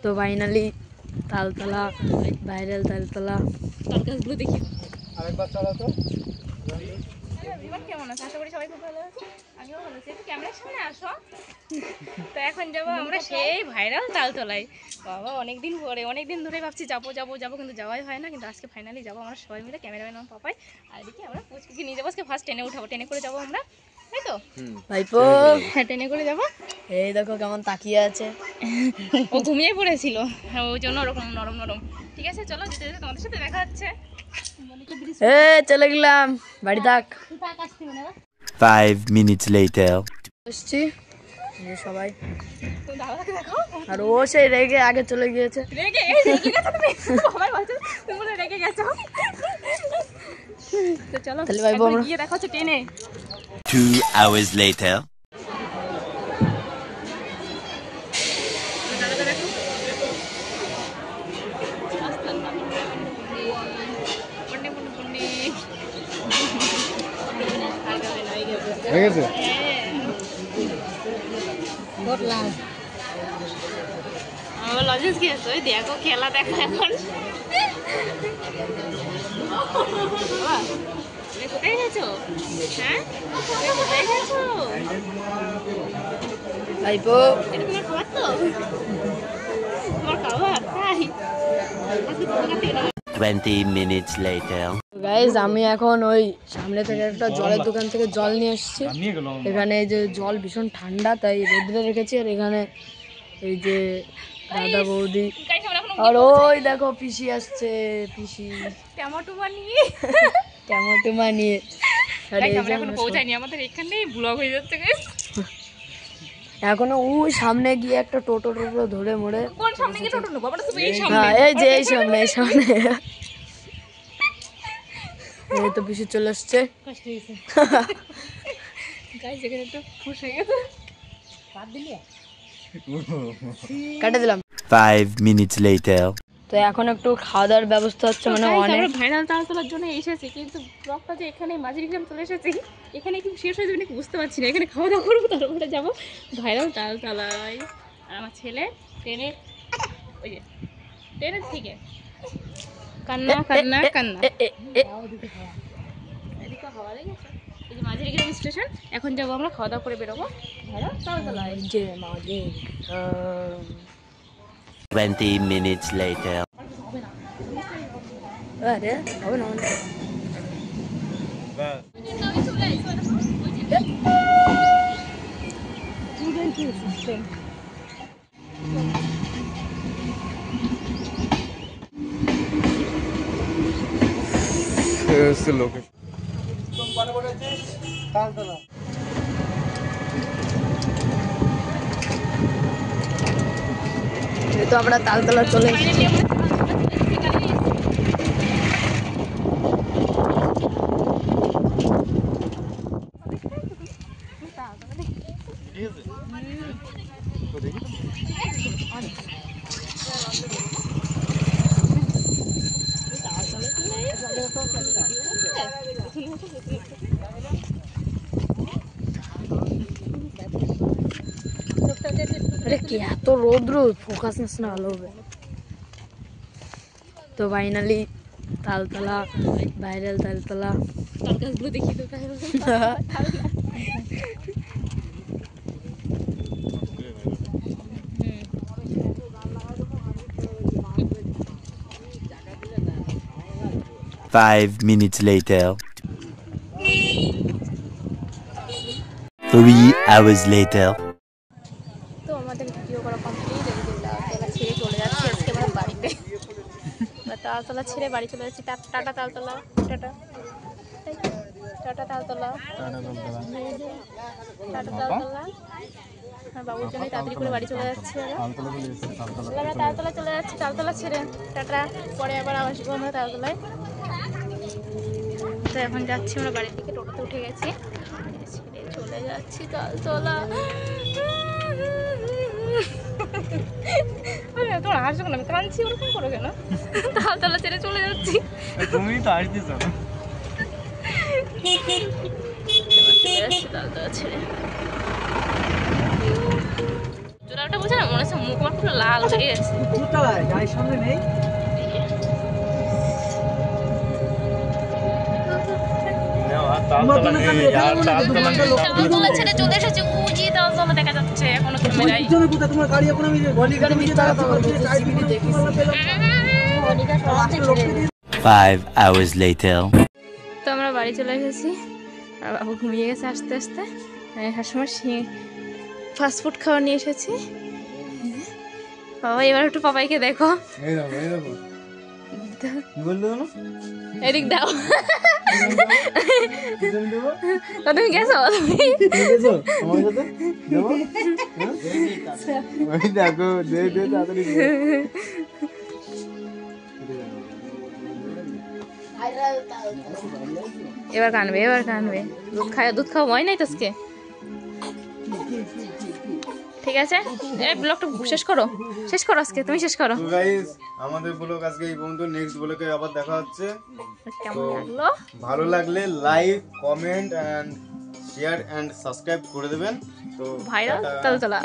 তো finally Taltala viral Taltala গাছগুলো দেখি আরেকবার চালাও তো। কেমন আছে? আশা করি সবাই খুব ভালো আছে। আমিও ভালো আছি। একটু ক্যামেরার সামনে আসো। তো এখন যাবো আমরা সেই ভাইরাল তালতলায়। বাবা অনেকদিন পরে, অনেকদিন ধরে ভাবছি যাবো যাবো যাবো, কিন্তু যাওয়াই হয় না। কিন্তু আজকে ফাইনালি যাবো আমরা সবাই মিলে, ক্যামেরাম্যান আমার পাপাই। আর এদিকে আমরা পুচকুকে নিয়ে যাবো। আজকে ফার্স্ট ট্রেনে উঠাবো, ট্রেনে করে যাবো আমরা, তাই তো ভাইপো? হ্যাঁ ট্রেনে করে যাবো। এই দেখো কেমন তাকিয়ে আছে, ও ঘুমিয়ে পড়েছিল, ওই জন্য ওরকম নরম নরম। ঠিক আছে চলো, যেতে যেতে তোমাদের সাথে দেখা হচ্ছে। চলে গেলাম, বাড়ি থাক। 5 minutes later. এসছি সবাই, আর ও সেই রেগে আগে চলে গিয়েছে। তো চলো গিয়ে দেখা হচ্ছে ট্রেনে। 2 hours later. হয়ে গেছে? লজেন্স খেয়েছো? দেখো খেলা দেখো এখন। কোথায় গেছো? হ্যাঁ কোথায় গেছো ভাইপো? এটা তোমার খাবার তো? তোমার খাবার তাই? 20 minutes later. গাইজ আমি এখন ওই সামনে থেকে একটা জলের দোকান থেকে জল নিয়ে এসেছি। এখানে এই যে জল ভীষণ ঠান্ডা, তাই রোদ্রে রেখেছি। আর এখানে এই যে দাদা বৌদি, আর ওই দেখো পিসি আসছে, পিসি টমেটোমা নিয়ে, টমেটোমা নিয়ে। এখনো ওই সামনে গিয়ে একটা টোটো টোটো ধরে মোড়ে, এই যে এই সামনে, এই সামনে এই তো পিসি চলে আসছে। কাটে দিলাম। 5 minutes later. তো এখন একটু খাওয়া দাওয়ার ব্যবস্থা হচ্ছে, মানে অনেক ভাইরাল তালতলার জন্য এসেছি, কিন্তু ব্লগটা যে এখানে মাঝিরিগ্রাম চলে এসেছি, এখানে কি শেষ হয়ে যাবে নাকি বুঝতে পারছি না। এখানে খাওয়া দাওয়া করবো, তারপরে যাবো ভাইরাল তালতলায়। আর আমার ছেলে ট্রেনে, ওই যে ট্রেনের থেকে কান্না কান্না কান্না। এদিকে হাওয়া লেগেছে, এই যে মাঝিরিগ্রাম স্টেশন। এখন যাবো আমরা খাওয়া দাওয়া করে বেরোবো ভাইরাল তালতলায়। 20 minutes later. আরে হবে না তো আমরা তালতলা চলে এসেছি। अरे क्या तो रौद्र फोकस ना ভালো হবে। তো ফাইনালি তালতলা ভাইরাল তালতলা গাছগুলো দেখি তো Five minutes later. 3 hours later. তো আমাদের ভিডিও করা কমপ্লিট। তালতলা ছেড়ে চলে যাচ্ছি আজকে আমরা বাড়িতে। তালতলা ছেড়ে বাড়ি চলে যাচ্ছি। Tata Taltala, tata tata Taltala, tata Taltala. বাবুর জন্য তাড়াতাড়ি করে বাড়ি চলে যাচ্ছি। আমরা তালতলা চলে যাচ্ছি, তালতলা ছেড়ে টাটা। পরে আবার আসবো আমরা তালতলায়। তো এখন যাচ্ছি আমরা বাড়ির দিকে, টোটোতে উঠে গেছি, ছেড়ে চলে যাচ্ছি তালতলা। তোমার হাসো কেন? আমি কাঁদছি ওরকম করো কেন? তালতলা ছেড়ে চলে যাচ্ছি। তুমি তো আসতেছ না। তালতলা ছেড়ে কালারটা বুঝে না মনে হচ্ছে মুখ আমার পুরো লাল হয়ে গেছে। দুতলায় গাড়ির সামনে নেই। তালতলা ছেড়ে চলে এসেছে, উজি তালতলা দেখা যাচ্ছে এখনো থেমে নাই। পিছনে কোথায় তোমার গাড়ি এখন আমি গলিগাড়ি নিয়ে দাঁড়াতে পারবো। 5 hours later. তো আমরা বাড়ি চলে এসেছি আর বাবু ঘুমিয়ে গেছে আস্তে আস্তে। হাসমা ফাস্টফুড খাওয়া নিয়ে এসেছি। বাবা এবার একটু পাপাইকে দেখো, এই দেখো এই দেখো কি বললো না এদিক দাও। কি দেবো তা তুমি গেছো তুমি গেছো আমার সাথে দেবো ওই দেখো দে দে তাড়াতাড়ি দে। এবার কানবে এবার কানবে। দুধ খাওয়া হয় নাই তো আজকে। ঠিক আছে এই ব্লগটা শেষ করো আজকে তুমি শেষ করো। তো গাইস আমাদের ব্লগ আজকে এই পর্যন্ত, নেক্সট ব্লগে আবার দেখা হচ্ছে। কেমন লাগলো? ভালো লাগলে like comment and share and subscribe করে দেবেন। তো ভাইরাল টাটা। তালতলা।